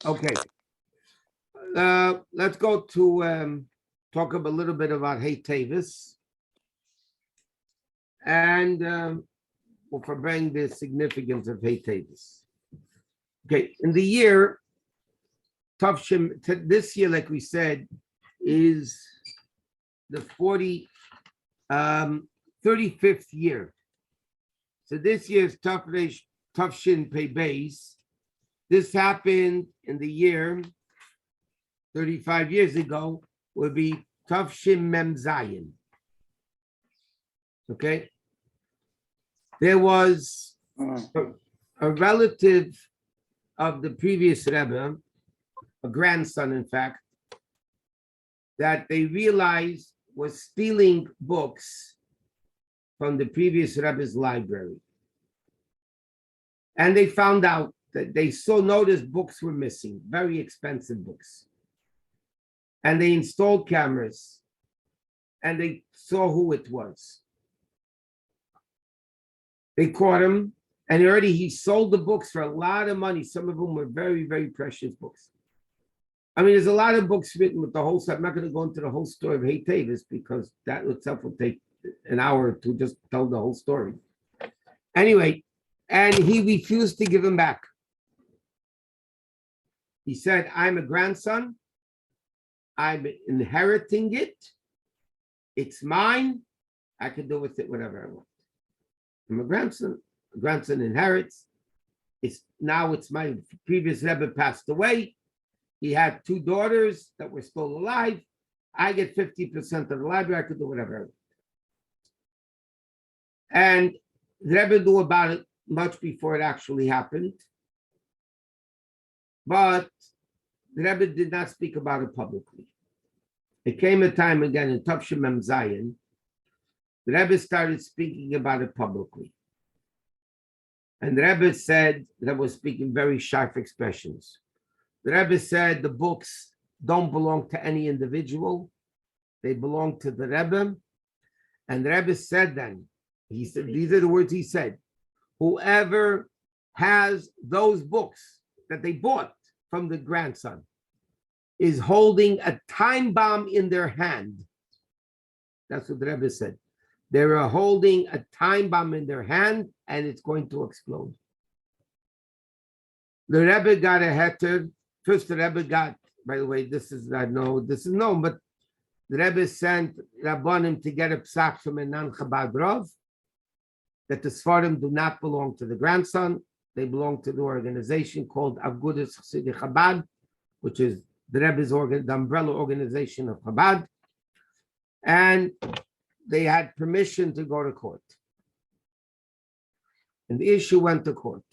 Okay. Let's go to talk a little bit about Teves and we'll bring the significance of Teves. Okay, in the year Tavshim, this year, like we said, is the 35th year. So this year's Tavshin Pei Beis. This happened in the year 35 years ago, would be Tavshin Mem Zayin. Okay. There was a relative of the previous Rebbe, a grandson, in fact, that they realized was stealing books from the previous Rebbe's library. And they found out that they noticed books were missing, very expensive books. And they installed cameras and they saw who it was. They caught him, and he sold the books for a lot of money. Some of them were very, very precious books. I mean, there's a lot of books written with the whole story. I'm not going to go into the whole story of Teves because that itself will take an hour to just tell the whole story. Anyway, and he refused to give them back. He said, I'm a grandson. I'm inheriting it. It's mine. I can do with it whatever I want. I'm a grandson. A grandson inherits. It's my previous Rebbe passed away. He had 2 daughters that were still alive. I get 50% of the library. I could do whatever I want. And the Rebbe knew about it much before it actually happened. But the Rebbe did not speak about it publicly. It came a time again in Tavshim Mem Zayin. The Rebbe started speaking about it publicly. And the Rebbe said, that was speaking very sharp expressions. The Rebbe said the books don't belong to any individual. They belong to the Rebbe. And the Rebbe said then, he said, these are the words he said, whoever has those books that they bought from the grandson is holding a time bomb in their hand. That's what the Rebbe said. They are holding a time bomb in their hand and it's going to explode. The Rebbe got a heter. First, the Rebbe got, by the way, this is known, but the Rebbe sent Rabbanim to get a psak from a non-Chabad Rav that the Sfarim do not belong to the grandson. They belong to the organization called Agudas Chassidei Chabad, which is the Rebbe's the umbrella organization of Chabad. And they had permission to go to court. And the issue went to court.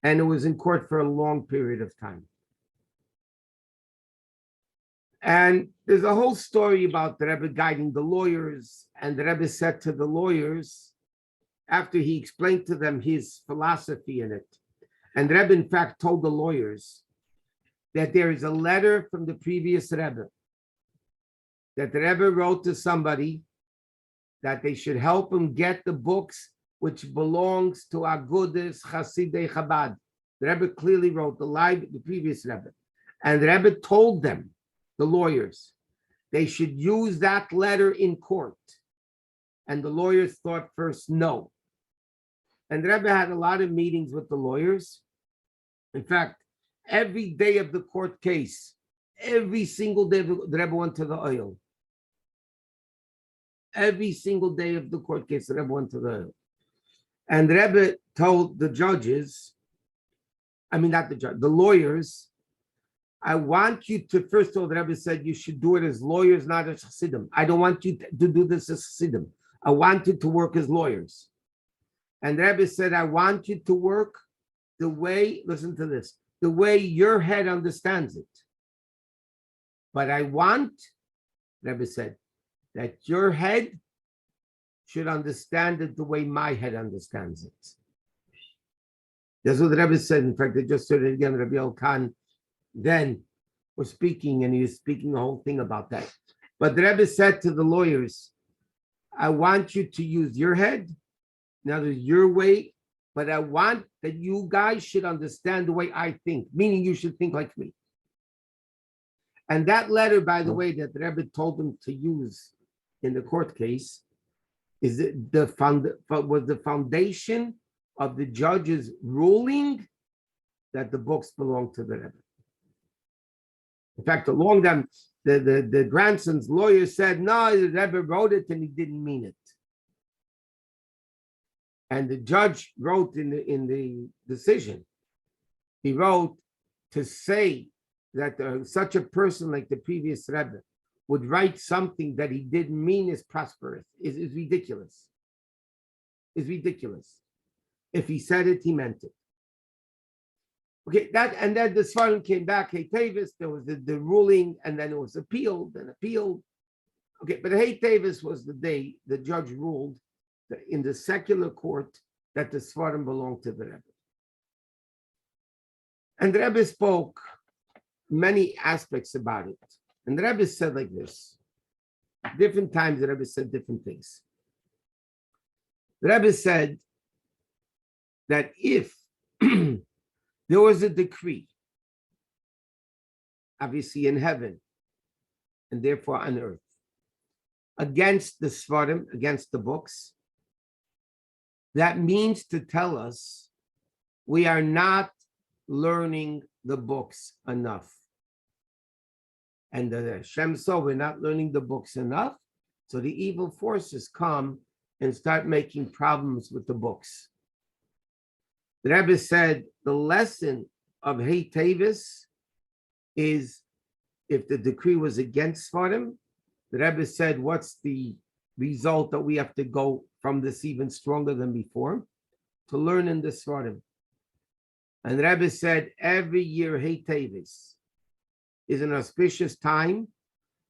And it was in court for a long period of time. And there's a whole story about the Rebbe guiding the lawyers. And the Rebbe said to the lawyers, after he explained to them his philosophy in it, and the Rebbe in fact told the lawyers that there is a letter from the previous Rebbe that the Rebbe wrote to somebody that they should help him get the books which belongs to Agudas Chassidei Chabad. The Rebbe clearly wrote the previous Rebbe. And the Rebbe told them, the lawyers, they should use that letter in court. And the lawyers thought first, no. And the Rebbe had a lot of meetings with the lawyers. In fact, every day of the court case, every single day, the Rebbe went to the oil. Every single day of the court case, the Rebbe went to the oil. And the Rebbe told the judges, the lawyers, I want you to, first of all, the Rebbe said you should do it as lawyers, not as Chassidim. I don't want you to do this as Chassidim. I want you to work as lawyers. And the Rebbe said, I want you to work the way, listen to this, the way your head understands it. But I want, the Rebbe said, that your head should understand it the way my head understands it. That's what the Rebbe said. In fact, I just heard it again. Rabbi Khan then was speaking, and he was speaking the whole thing about that. But the Rebbe said to the lawyers, I want you to use your head, now there's your way but I want that you guys should understand the way I think, meaning you should think like me. And that letter, by the way, that the Rebbe told him to use in the court case was the foundation of the judge's ruling that the books belong to the Rebbe. In fact, along them, the grandson's lawyer said, no, the Rebbe wrote it and he didn't mean it. And the judge wrote in the decision, he wrote to say that such a person like the previous Rebbe would write something that he didn't mean is prosperous, is ridiculous. Is ridiculous. If he said it, he meant it. Okay, and then the Sfarim came back, hey Teves, there was the ruling, and then it was appealed and appealed. Okay, but hey Teves was the day the judge ruled that in the secular court that the Sfarim belonged to the Rebbe. And the Rebbe spoke many aspects about it. And the Rebbe said like this. Different times the Rebbe said different things. The Rebbe said that if there was a decree, obviously in heaven, and therefore on earth, against the Sfarim, against the books, that means to tell us we are not learning the books enough. And the Hashem saw we're not learning the books enough, so the evil forces come and start making problems with the books. The Rebbe said the lesson of Hey Teves is if the decree was against Sfarim, the Rebbe said, what's the result that we have to go from this even stronger than before? To learn in the Sfarim. And the Rebbe said every year Hey Teves is an auspicious time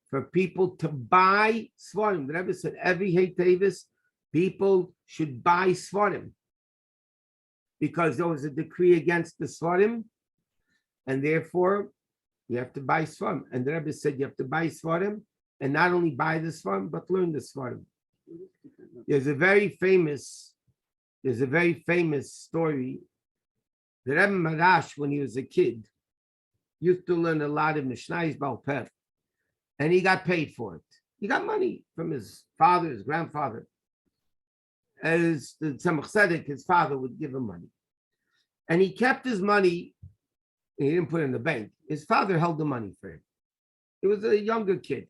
for people to buy Sfarim. The Rebbe said every Hey Teves, people should buy Sfarim because there was a decree against the Sfarim, and therefore you have to buy Sfarim. And the Rebbe said you have to buy Sfarim, and not only buy the Sfarim, but learn the Sfarim. There's a very famous story. The Rebbe Marash, when he was a kid, used to learn a lot of Mishnayos Baal Peh, and he got paid for it. He got money from his father, his grandfather. As the Tzemach Tzedek, his father would give him money. And he kept his money, he didn't put it in the bank. His father held the money for him. He was a younger kid.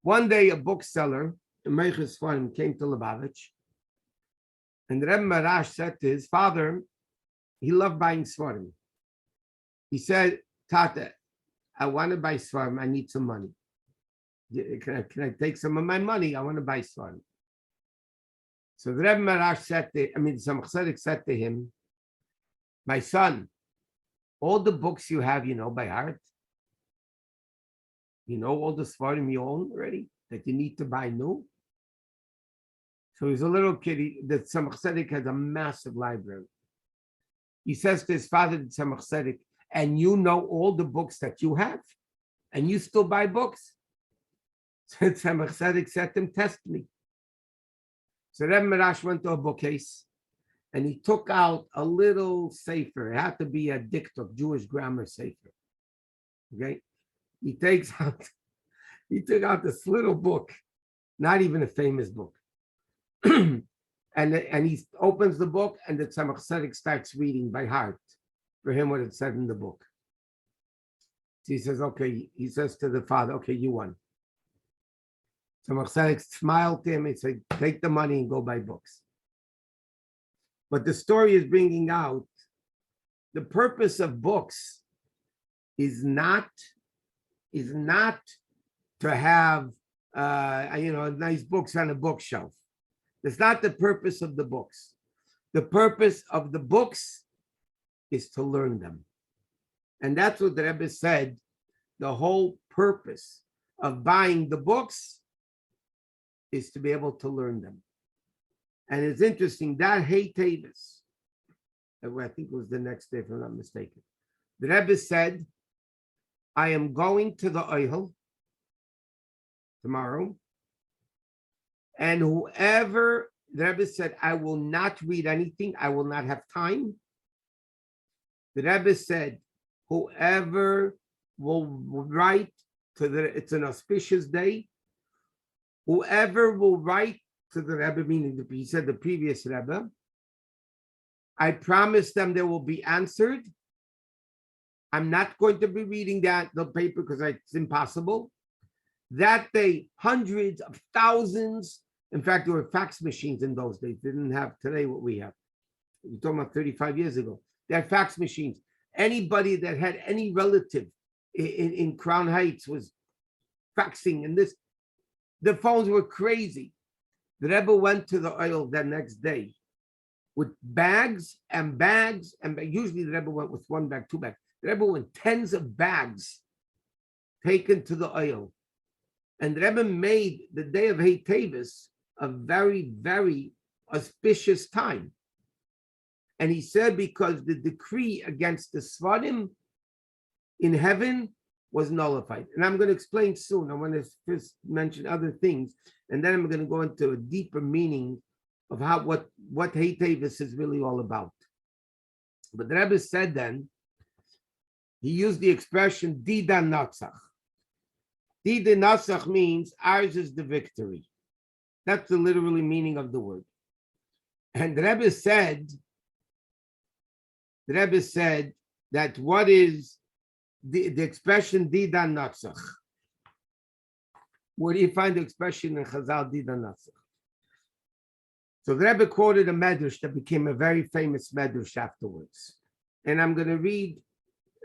One day, a bookseller, Meiches Sfarim, came to Lubavitch, and the Rebbe Marash said to his father, he loved buying Sfarim. He said, Tata, I want to buy Sfarim, I need some money. Can I take some of my money? I want to buy Sfarim. So the Rebbe Marash said Tzemach Tzedek said to him, my son, all the books you have, you know by heart. You know all the Sfarim you own already that you need to buy new. So he's a little kid. The Tzemach Tzedek has a massive library. He says to his father, the Tzemach Tzedek, and you know all the books that you have, and you still buy books. So Tzemach Tzedek said to him, test me. So Rebbe Marash went to a bookcase, and he took out a little sefer. It had to be a diktuk, Jewish grammar sefer. Okay, he took out this little book, not even a famous book, and he opens the book, and the Tzemach Tzedek starts reading by heart for him what it said in the book. So he says, okay. He says to the father, okay, you won. Tzemach Tzedek smiled to him and said, take the money and go buy books. But the story is bringing out the purpose of books is not to have nice books on a bookshelf. That's not the purpose of the books. The purpose of the books is to learn them. And that's what the Rebbe said. The whole purpose of buying the books is to be able to learn them. And it's interesting, that Hey Teves, I think it was the next day, if I'm not mistaken, the Rebbe said, I am going to the Oihel tomorrow, and whoever The Rebbe said, I will not read anything. I will not have time. The Rebbe said, whoever will write it's an auspicious day. Whoever will write to the Rebbe, meaning he said the previous Rebbe, I promise them they will be answered. I'm not going to be reading the paper because it's impossible. That day, hundreds of thousands. In fact, there were fax machines in those days. They didn't have today what we have. We're talking about 35 years ago. They had fax machines. Anybody that had any relative in Crown Heights was faxing, and the phones were crazy. The Rebbe went to the oil that next day with bags and bags, and usually the Rebbe went with one bag, two bags. The Rebbe went tens of bags taken to the oil. And the Rebbe made the day of Teves a very, very auspicious time. And he said because the decree against the Svarim in heaven was nullified. And I'm going to explain soon. I want to first mention other things, and then I'm going to go into a deeper meaning of what Hey Teves is really all about. But the Rebbe said then, he used the expression Dida Natzach. Dida Natzach means ours is the victory. That's the literally meaning of the word. And the Rebbe said that what is the expression Dida Natzach? Where do you find the expression in Chazal Dida Natzach? So the Rebbe quoted a medrash that became a very famous medrash afterwards. And I'm going to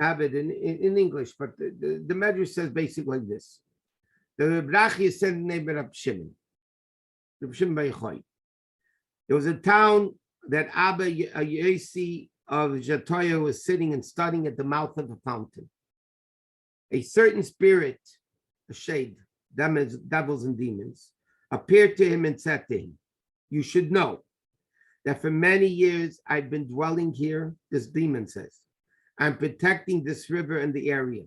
have it in English, but the medrash says basically like this. The Rachi is said in the name of Rab Shimon. Rab Shimon Bar Yochai. There was a town that Abba Yosef of Jatoya was sitting and studying at the mouth of a fountain. A certain spirit, a shade, devils and demons, appeared to him and said to him, you should know that for many years I've been dwelling here, this demon says. I'm protecting this river and the area.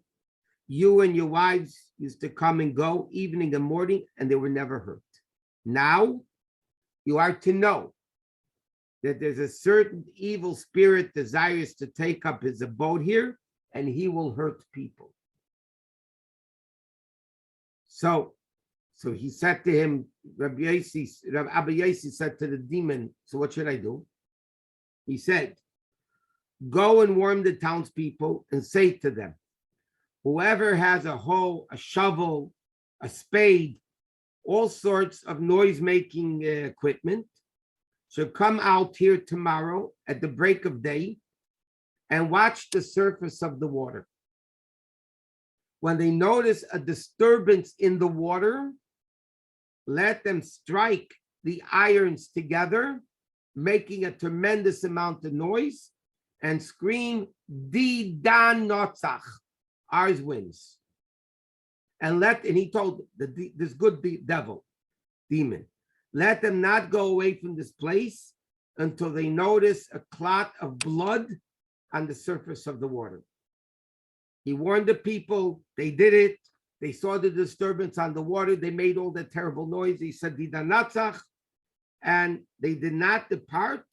You and your wives used to come and go evening and morning, and they were never hurt. Now, you are to know that there's a certain evil spirit desires to take up his abode here, and he will hurt people. So he said to him, Rabbi Yosef said to the demon, so what should I do? He said, go and warn the townspeople and say to them, whoever has a hoe, a shovel, a spade, all sorts of noise-making equipment should come out here tomorrow at the break of day and watch the surface of the water. When they notice a disturbance in the water, let them strike the irons together, making a tremendous amount of noise, and scream, Di Dan Notzach, ours wins. And he told this good demon, let them not go away from this place until they notice a clot of blood on the surface of the water. He warned the people, they did it. They saw the disturbance on the water. They made all that terrible noise. He said, Dida Natzach, and they did not depart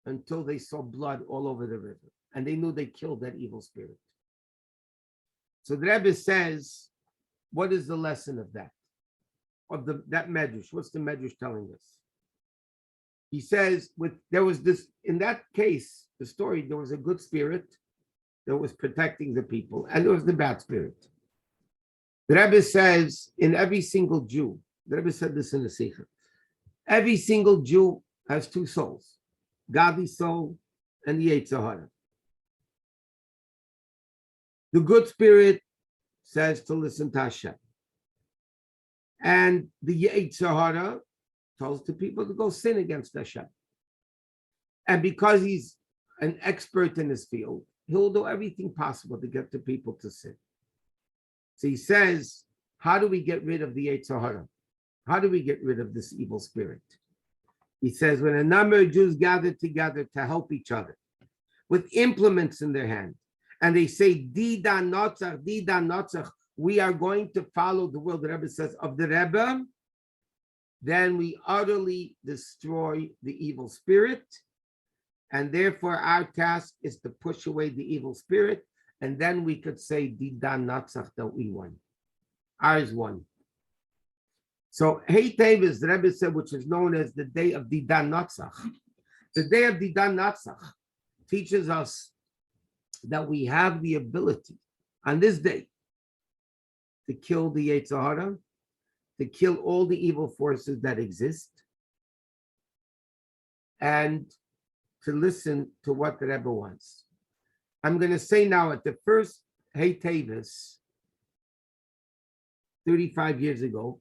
until they saw blood all over the river. And they knew they killed that evil spirit. So the Rebbe says, what is the lesson of that? Of that medrash? What's the medrash telling us? He says, there was this, in that case, the story, there was a good spirit that was protecting the people, and there was the bad spirit. The Rebbe says, in every single Jew, the Rebbe said this in the Sikha, every single Jew has two souls, godly soul and the Yetzer Hara. The good spirit says to listen to Hashem. And the Yetzer Hara tells the people to go sin against Hashem. And because he's an expert in his field, he'll do everything possible to get the people to sin. So he says, how do we get rid of the Yetzer Hara? How do we get rid of this evil spirit? He says, when a number of Jews gather together to help each other with implements in their hand, and they say, Dida Notzach, we are going to follow the will, the Rebbe says, of the Rebbe, then we utterly destroy the evil spirit. And therefore, our task is to push away the evil spirit. And then we could say, Didan Natsach, that we won. Ours won. So, Hey Teves, the Rebbe said, which is known as the day of Didan Natsach. The day of Didan Natsach teaches us that we have the ability on this day to kill the Yetzer Hara, to kill all the evil forces that exist, and to listen to what the Rebbe wants. I'm going to say now at the first Hey Teves, 35 years ago,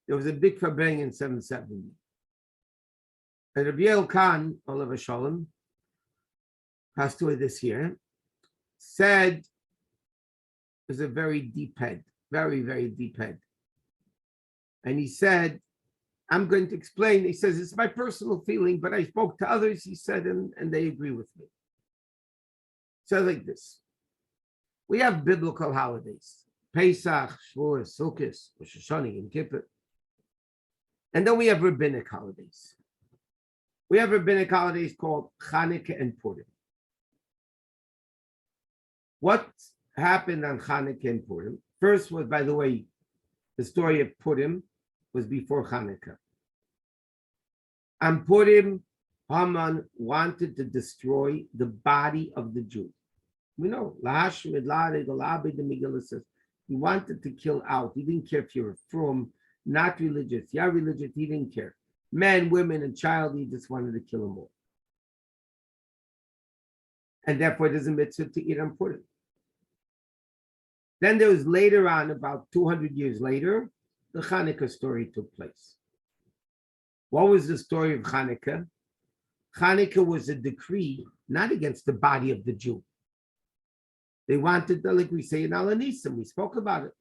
there was a big Farbrengen in 770. And Rabbi Yael Khan, Olav Shalom, passed away this year, said, was a very deep head, very, very deep head. And he said, I'm going to explain. He says, it's my personal feeling, but I spoke to others, he said, and they agree with me. So like this. We have biblical holidays. Pesach, Shavuos, Sukkot, Rosh Hashanah, and Kippur. And then we have rabbinic holidays. We have rabbinic holidays called Chanukah and Purim. What happened on Chanukah and Purim? First was, by the way, the story of Purim was before Chanukah. On Purim, Haman wanted to destroy the body of the Jew. We know, he wanted to kill out. He didn't care if you were from, not religious. Yeah, religious, he didn't care. Men, women, and child, he just wanted to kill them all. And therefore, there's a mitzvah to eat on Purim. Then there was later on, about 200 years later, the Chanukah story took place. What was the story of Chanukah? Chanukah was a decree not against the body of the Jew. They wanted, like we say in Al-Anisim, we spoke about it.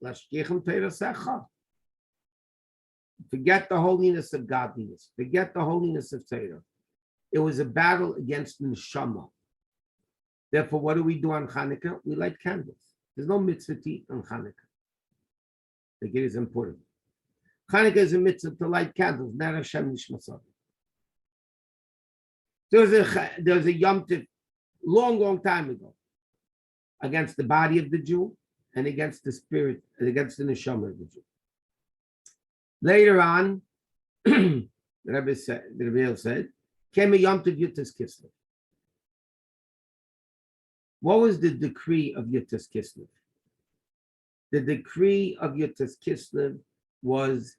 Forget the holiness of godliness. Forget the holiness of Torah. It was a battle against the neshama. Therefore, what do we do on Chanukah? We light candles. There's no mitzvah to eat on Chanukah. Like it is important. Chanukah is a mitzvah to light candles, not Hashem Nishmasad. There was a Yom Tov long time ago against the body of the Jew and against the spirit, and against the neshama of the Jew. Later on, the Rabbi said, came a Yom Tov Yutas Kislev. What was the decree of Yutas Kislev? The decree of Yutas Kislev was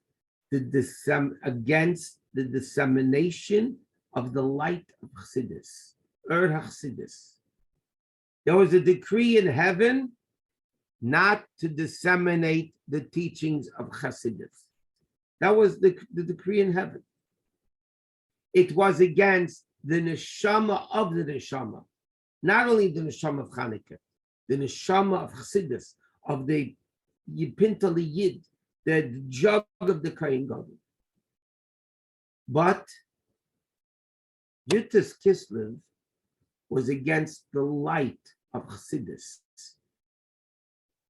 against the dissemination of the light of Chassidus, Chassidus. There was a decree in heaven not to disseminate the teachings of Chassidus. That was the decree in heaven. It was against the neshama of the neshama, not only the neshama of Chanukah, the neshama of Chassidus, of the Yipintali Yid, the jug of the Kohen Gadol. But Yutas Kislev was against the light of Chassidus.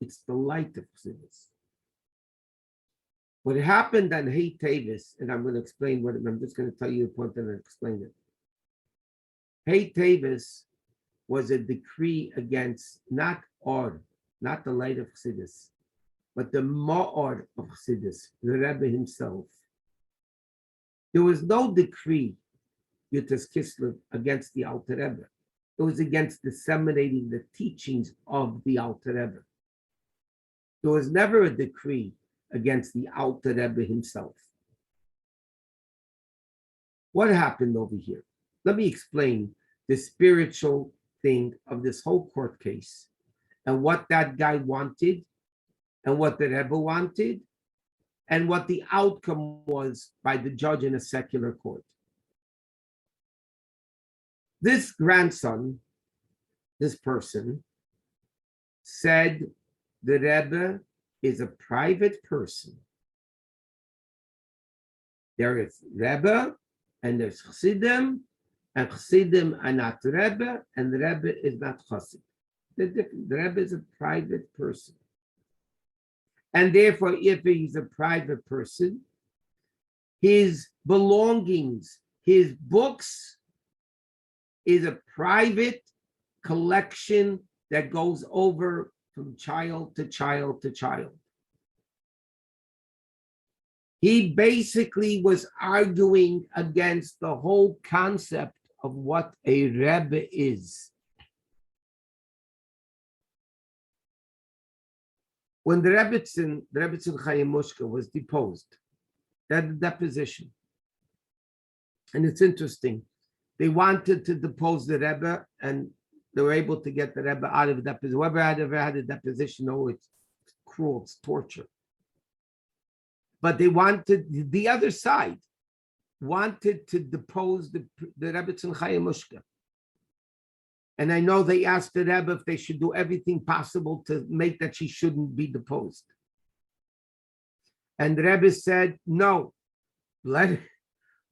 It's the light of Chassidus. What happened on Hey Teves, and I'm going to explain what I'm just going to tell you the point and I'll explain it. Hey Teves was a decree against not Or, not the light of Chassidus, but the Ma'or of Chassidus, the Rebbe himself. There was no decree, Yutas Kislev, against the Alter Rebbe. It was against disseminating the teachings of the Alter Rebbe. There was never a decree against the Alter Rebbe himself. What happened over here? Let me explain the spiritual thing of this whole court case and what that guy wanted and what the Rebbe wanted and what the outcome was by the judge in a secular court. This grandson, this person, said the Rebbe is a private person. There is Rebbe and there's Chassidim, and Chassidim are not Rebbe, and the Rebbe is not Chassid. They're different. The Rebbe is a private person. And therefore, if he's a private person, his belongings, his books is a private collection that goes over from child to child to child. He basically was arguing against the whole concept of what a Rebbe is. When the Rebbetzin Chaim Mushka was deposed, they had a deposition. And it's interesting. They wanted to depose the Rebbe, and they were able to get the Rebbe out of deposition. Whoever had ever had a deposition, oh, it's cruel, it's torture. But they wanted, the other side wanted to depose the Rebbetzin Chaim Mushka. And I know they asked the Rebbe if they should do everything possible to make that she shouldn't be deposed. And the Rebbe said, no, let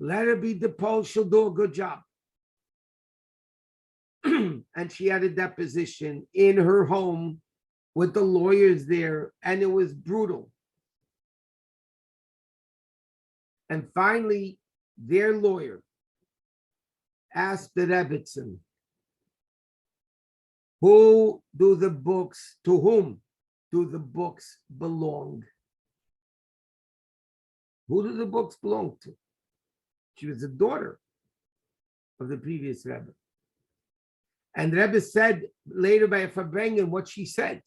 her be deposed, she'll do a good job. And she had a deposition in her home with the lawyers there, and it was brutal. And finally, their lawyer asked the Rebbetzin, to whom do the books belong? Who do the books belong to? She was the daughter of the previous Rebbe. And the Rebbe said later by Farbrengen what she said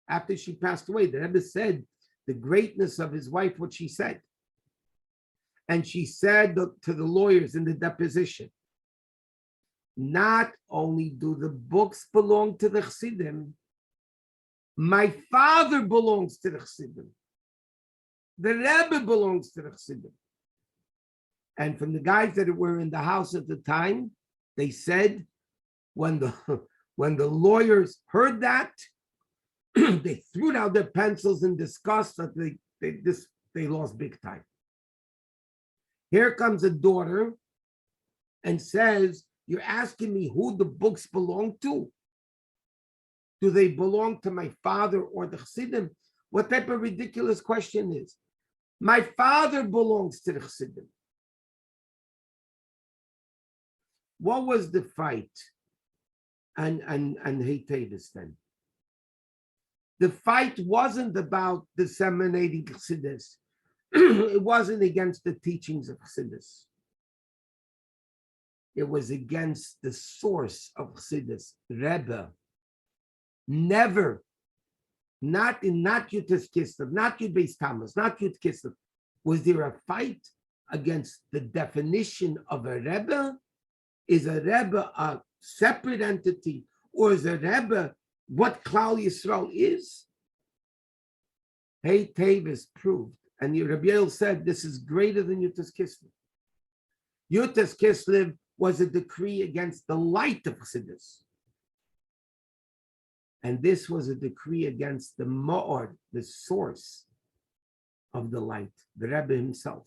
after she passed away. The Rebbe said the greatness of his wife, what she said. And she said to the lawyers in the deposition, not only do the books belong to the Chassidim, my father belongs to the Chassidim. The Rebbe belongs to the Chassidim. And from the guys that were in the house at the time, they said when the lawyers heard that, they threw down their pencils in disgust that they lost big time. Here comes a daughter and says, you're asking me who the books belong to? Do they belong to my father or the Chassidim? What type of ridiculous question is? My father belongs to the Chassidim. What was the fight and Teves then? The fight wasn't about disseminating Chassidus. It wasn't against the teachings of Chassidus. It was against the source of Chassidus, Rebbe. Never, not Yutas Kislev, not Yud Beis Tammuz, not Yud Kislev, was there a fight against the definition of a Rebbe? Is a Rebbe a separate entity, or is a Rebbe what Klal Yisrael is? Hey, Teves proved, and Rabbi said this is greater than Yutas Kislev. Yutas Kislev was a decree against the light of Chassidus. And this was a decree against the Ma'or, the source of the light, the Rebbe himself.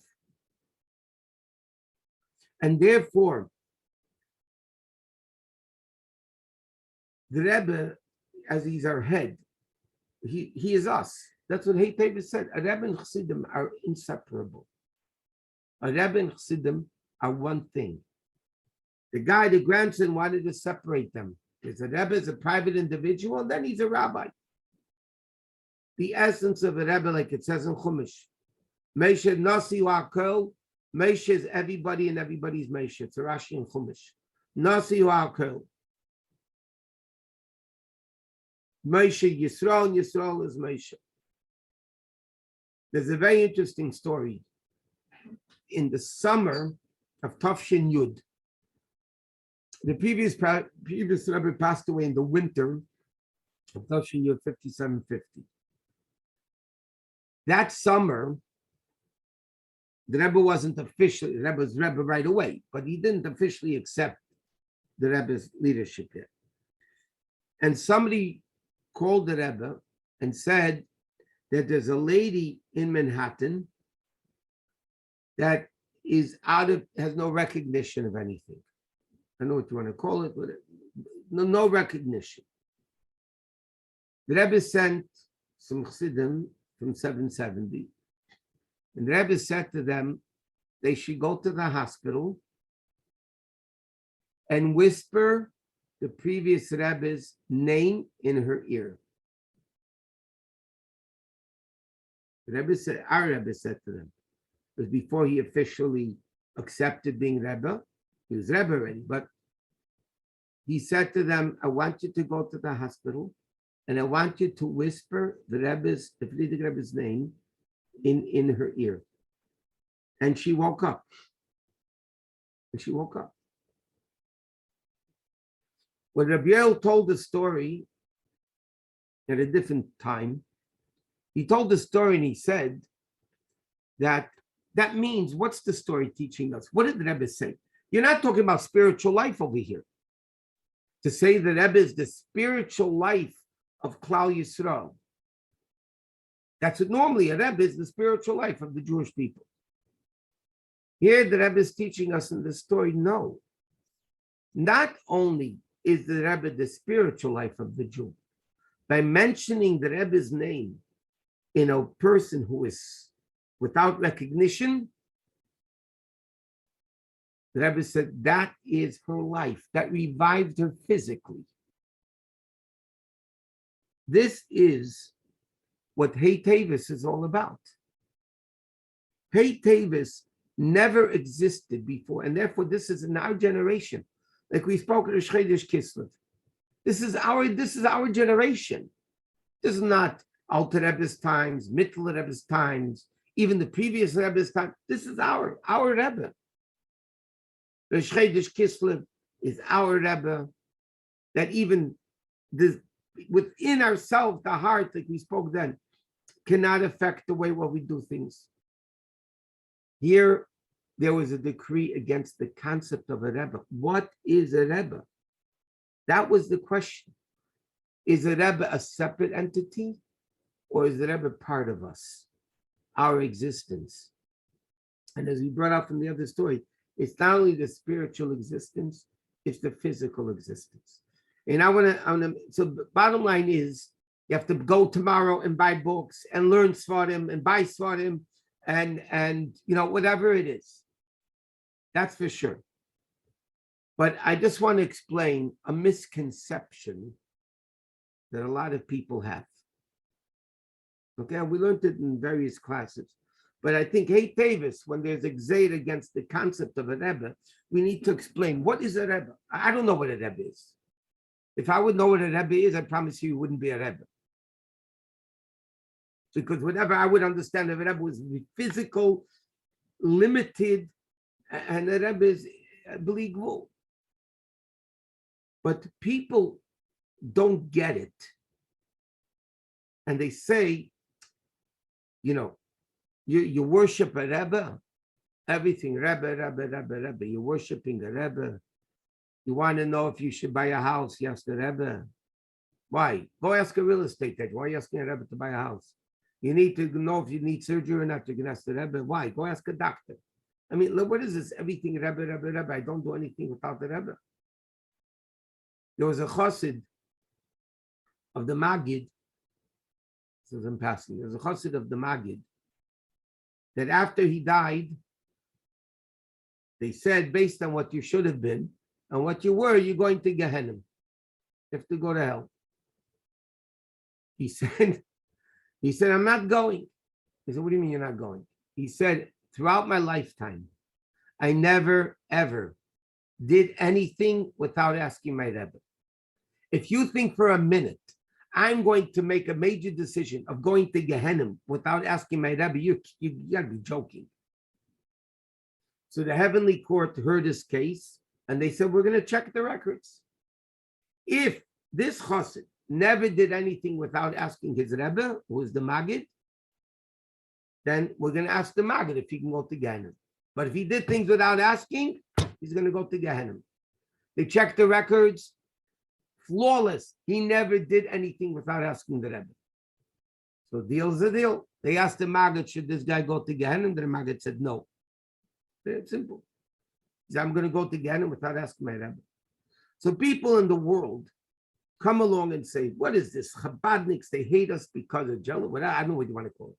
And therefore, the Rebbe, as he's our head, he is us. That's what Teves said. A Rebbe and Chassidim are inseparable. A Rebbe and Chassidim are one thing. The guy, the grandson, wanted to separate them. Because the Rebbe is a private individual, and then he's a rabbi. The essence of a Rebbe, like it says in Chumash, Moshe Nasi Wa'akel, Moshe is everybody and everybody's Moshe. It's a Rashi in Chumash. Nasi Wa'akel. Moshe Yisrael, and Yisrael is Moshe. There's a very interesting story. In the summer of Tafshin Yud, the previous Rebbe passed away in the winter of Tafshin Yud 5750. That summer, the Rebbe wasn't officially, the Rebbe was Rebbe right away, but he didn't officially accept the Rebbe's leadership yet. And somebody called the Rebbe and said that there's a lady in Manhattan that is has no recognition of anything. I don't know what you want to call it, but no recognition. The Rebbe sent some Chassidim from 770, and the Rebbe said to them, they should go to the hospital and whisper the previous Rebbe's name in her ear. The Rebbe said, our Rebbe said to them, it was before he officially accepted being Rebbe. He was Rebbe already, but he said to them, I want you to go to the hospital and I want you to whisper the Frierdiker Rebbe's name in her ear. And she woke up. When Rabbi Yoel told the story at a different time, he told the story and he said that means, what's the story teaching us? What did the Rebbe say? You're not talking about spiritual life over here. To say that Rebbe is the spiritual life of Klal Yisrael. That's what normally a Rebbe is, the spiritual life of the Jewish people. Here the Rebbe is teaching us in the story, no. Not only is the Rebbe the spiritual life of the Jew, by mentioning the Rebbe's name in a person who is without recognition, the Rebbe said that is her life, that revived her physically. This is what Hey Teves is all about. Hey Teves never existed before, and therefore this is in our generation. Like we spoke at Chodesh Kislev. This is our generation. This is not Alter Rebbe's times, Mittel Rebbe's times, even the previous Rebbe's time. This is our Rebbe. The Chodesh Kislev is our Rebbe. That even within ourselves, the heart, like we spoke then, cannot affect the way what we do things. Here, there was a decree against the concept of a Rebbe. What is a Rebbe? That was the question. Is a Rebbe a separate entity, or is the Rebbe part of us, our existence? And as we brought up from the other story, it's not only the spiritual existence, it's the physical existence. And so the bottom line is, you have to go tomorrow and buy books and learn Svarim and buy Svarim and whatever it is. That's for sure. But I just want to explain a misconception that a lot of people have. Okay, we learned it in various classes. But I think, hey, Teves, when there's a gzeir against the concept of a Rebbe, we need to explain, what is a Rebbe? I don't know what a Rebbe is. If I would know what a Rebbe is, I promise you it wouldn't be a Rebbe. Because whatever I would understand of a Rebbe was physical, limited, and a Rebbe is believable. But people don't get it. And they say, you worship a Rebbe, everything Rebbe. You're worshiping a Rebbe. You want to know if you should buy a house? Yes, the Rebbe. Why? Go ask a real estate agent. Why are you asking a Rebbe to buy a house? You need to know if you need surgery or not. You can ask the Rebbe. Why? Go ask a doctor. I mean, look, what is this? Everything Rebbe. I don't do anything without the Rebbe. There was a chassid of the Magid. This is in passing. There was a chassid of the Magid that after he died, they said, based on what you should have been and what you were, you're going to Gehenna. You have to go to hell. He said, I'm not going. He said, what do you mean you're not going? He said, throughout my lifetime, I never, ever did anything without asking my Rebbe. If you think for a minute, I'm going to make a major decision of going to Gehenna without asking my Rebbe, you gotta be joking. So the heavenly court heard his case, and they said, we're going to check the records. If this chassid never did anything without asking his Rebbe, who was the Magid, then we're going to ask the Magid if he can go to Gehenna. But if he did things without asking, he's going to go to Gehenna. They checked the records, flawless. He never did anything without asking the Rebbe. So deal's a deal. They asked the Magid, should this guy go to Gehenna? And the Magid said no. It's simple. He said, I'm going to go to Gehenna without asking my Rebbe. So people in the world come along and say, what is this? Chabadniks, they hate us because of jealousy. I don't know what you want to call it.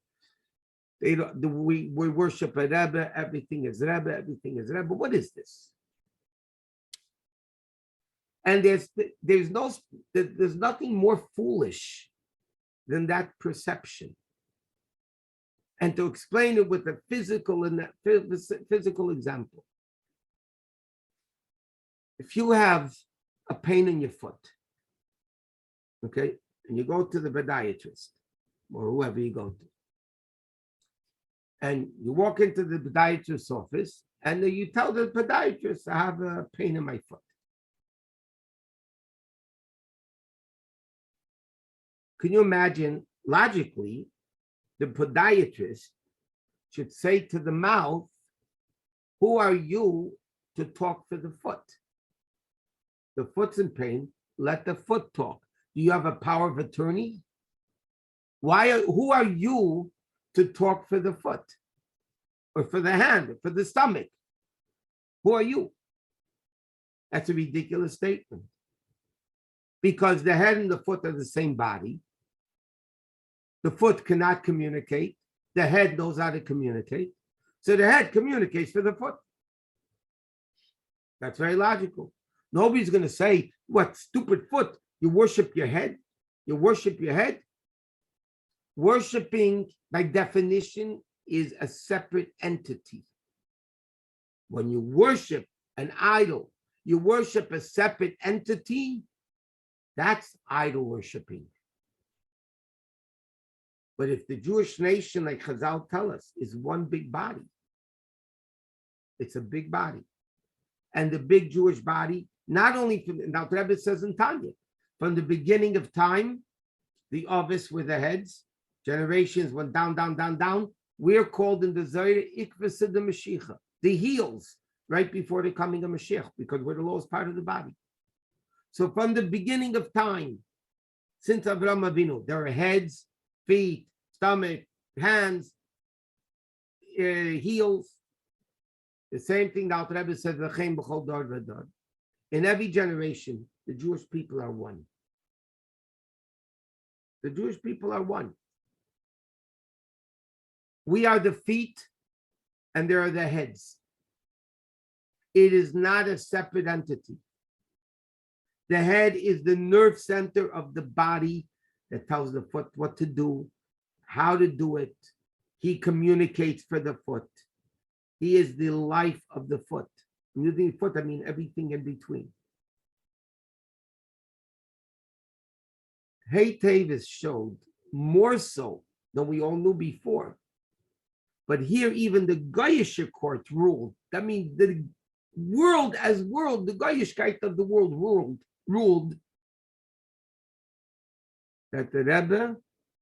They don't, we worship a Rebbe, everything is Rebbe, everything is Rebbe. What is this? And there's nothing more foolish than that perception. And to explain it with a physical example. If you have a pain in your foot, okay, and you go to the podiatrist or whoever you go to, and you walk into the podiatrist's office, and you tell the podiatrist, I have a pain in my foot. Can you imagine, logically, the podiatrist should say to the mouth, who are you to talk for the foot? The foot's in pain, let the foot talk. Do you have a power of attorney? Who are you to talk for the foot? Or for the hand, or for the stomach? Who are you? That's a ridiculous statement. Because the head and the foot are the same body. The foot cannot communicate. The head knows how to communicate. So the head communicates for the foot. That's very logical. Nobody's going to say, what, stupid foot? You worship your head? You worship your head? Worshipping, by definition, is a separate entity. When you worship an idol, you worship a separate entity, that's idol worshiping. But if the Jewish nation, like Chazal tell us, is one big body, it's a big body. And the big Jewish body, not only from, now the Rebbe says in Tanya, from the beginning of time, the Ovis with the heads, generations went down, down, down, down. We're called in the Zohar, Ikvasa the Mashiach, the heels, right before the coming of Mashiach, because we're the lowest part of the body. So from the beginning of time, since Avraham Avinu, there are heads, feet, stomach, hands, heels. The same thing the Alter Rebbe says, in every generation, the Jewish people are one. The Jewish people are one. We are the feet, and there are the heads. It is not a separate entity. The head is the nerve center of the body that tells the foot what to do, how to do it. He communicates for the foot. He is the life of the foot. I'm using foot, I mean everything in between. Teves showed more so than we all knew before. But here, even the Goyish court ruled. That means the world as world, the Goyishkeit of the world ruled that the Rebbe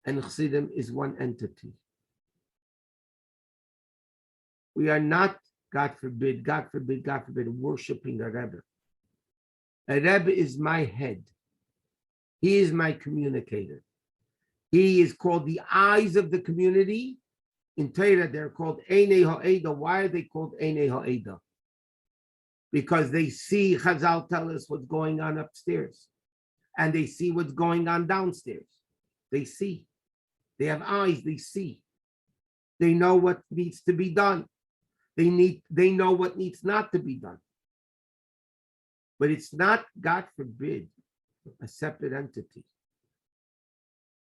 and Chassidim is one entity. We are not, God forbid, worshiping a Rebbe. A Rebbe is my head. He is my communicator. He is called the eyes of the community. In Torah, they're called Einei Ha'eda. Why are they called Einei Ha'eda? Because they see, Chazal tell us what's going on upstairs. And they see what's going on downstairs. They see. They have eyes, they see. They know what needs to be done. They know what needs not to be done. But it's not, God forbid, a separate entity.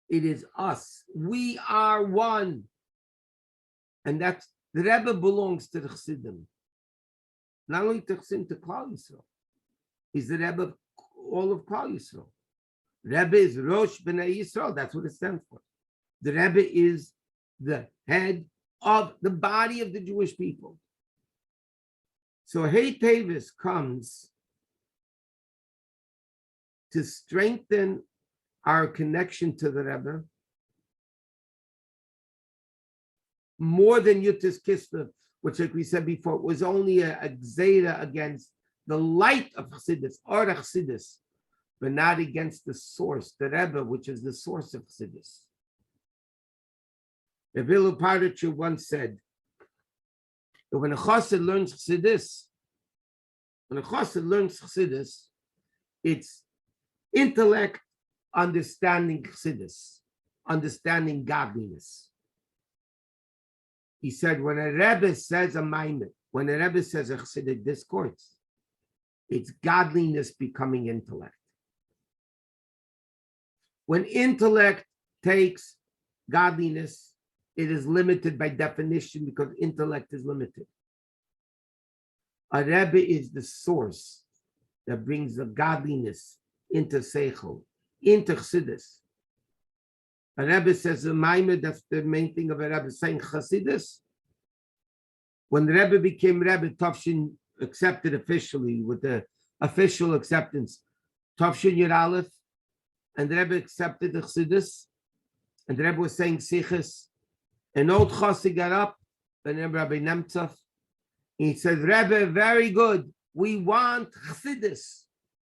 It is us. We are one. And that's, the Rebbe belongs to the Chassidim. Not only to Chassidim, to Klal Yisrael. He's the Rebbe of all of Klal Yisrael. Rebbe is Rosh B'nai Yisrael. That's what it stands for. The Rebbe is the head of the body of the Jewish people. So Teves comes to strengthen our connection to the Rebbe more than Yutis Kislev, which, like we said before, was only a gzeira against the light of Chassidus, or Chassidus, but not against the source, the Rebbe, which is the source of Chassidus. Revilu Parduch once said that when a Chassid learns Chassidus, it's intellect understanding Chassidus, understanding godliness. He said, when a Rebbe says a maimed, when a Rebbe says a Chassidic discourse, it's godliness becoming intellect. When intellect takes godliness, it is limited by definition because intellect is limited. A Rebbe is the source that brings the godliness into Seichel, into Chassidus. A Rebbe says a maimed, that's the main thing of a Rebbe saying Chassidus. When the Rebbe became Rebbe, Tafshin accepted officially with the official acceptance. Tafshin Yud Aleph, and the Rebbe accepted the Chassidus, and the Rebbe was saying Sichas. An old Chassid got up, and then Rabbi Nemtsov, he said, Rebbe, very good. We want Chassidus.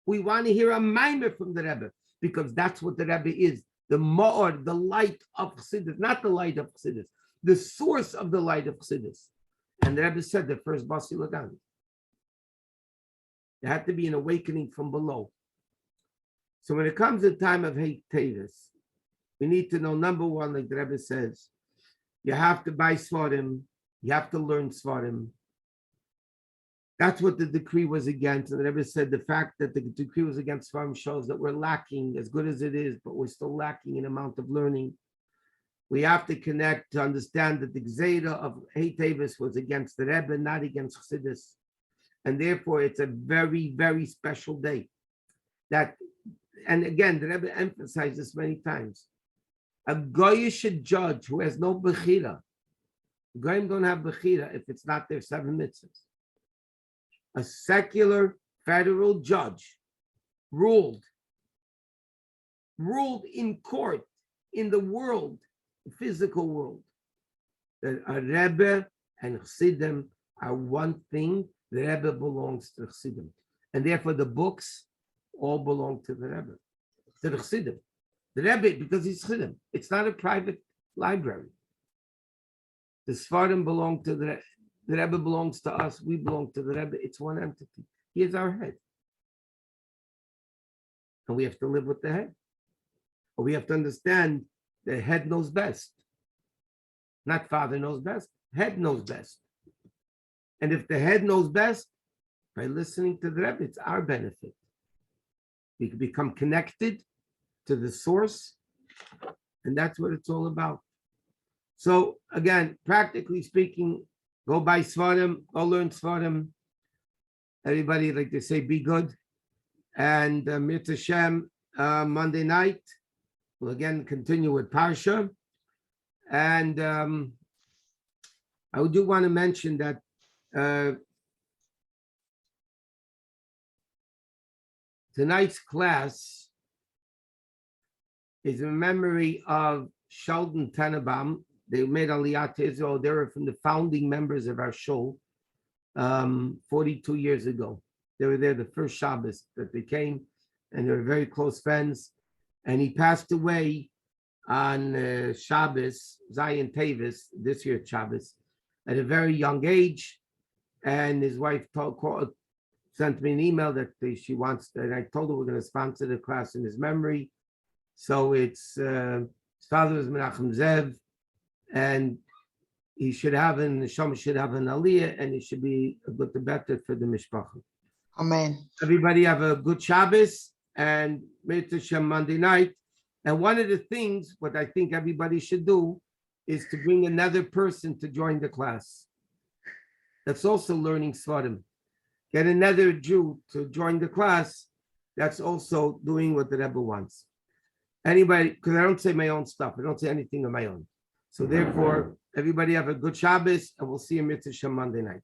We want to hear a maimer from the Rebbe, because that's what the Rebbe is. The Ma'or, the light of Chassidus, not the light of Chassidus, the source of the light of Chassidus. And the Rebbe said the first Basi Lagan. There had to be an awakening from below. So when it comes to the time of Teves, we need to know, number one, like the Rebbe says, you have to buy Svarim, you have to learn Svarim. That's what the decree was against. And the Rebbe said the fact that the decree was against Svarim shows that we're lacking, as good as it is, but we're still lacking in amount of learning. We have to connect to understand that the Gzeira of Teves was against the Rebbe, not against Chassidus. And therefore, it's a very, very special day. And again, the Rebbe emphasized this many times. A Goyish judge who has no Bechira, Goyim don't have Bechira if it's not their 7 mitzvahs. A secular federal judge ruled in court, in the world, the physical world, that a Rebbe and Chassidim are one thing. The Rebbe belongs to the Chassidim. And therefore the books all belong to the Rebbe, to the Chassidim. The Rebbe, because he's Chassidim. It's not a private library. The Sfarim belong to the Rebbe belongs to us. We belong to the Rebbe. It's one entity. He is our head. And we have to live with the head. But we have to understand the head knows best. Not father knows best. Head knows best. And if the head knows best, by listening to the Rebbe, it's our benefit. We can become connected to the source, and that's what it's all about. So again, practically speaking, go buy Svarim, go learn Svarim. Everybody, like they say, be good. And Mitzvah Hashem, Monday night, we'll again continue with Parsha. And I do want to mention that tonight's class is in memory of Sheldon Tenenbaum. They made Aliyah to Israel. They were from the founding members of our show 42 years ago. They were there the first Shabbos that they came, and they were very close friends. And he passed away on Shabbos, Zion Teves, this year Shabbos, at a very young age. And his wife sent me an email that she wants, and I told her we're going to sponsor the class in his memory. So it's his father was Menachem Zev, and he should have an Neshama should have an Aliyah, and he should be a good better for the Mishpacha. Amen. Everybody have a good Shabbos and Mitzvah Shem Monday night. And one of the things, what I think everybody should do, is to bring another person to join the class. That's also learning Svarim. Get another Jew to join the class. That's also doing what the Rebbe wants. Anybody, because I don't say my own stuff. I don't say anything of my own. So therefore, everybody have a good Shabbos, and we'll see you Mitzvah Shem Monday night.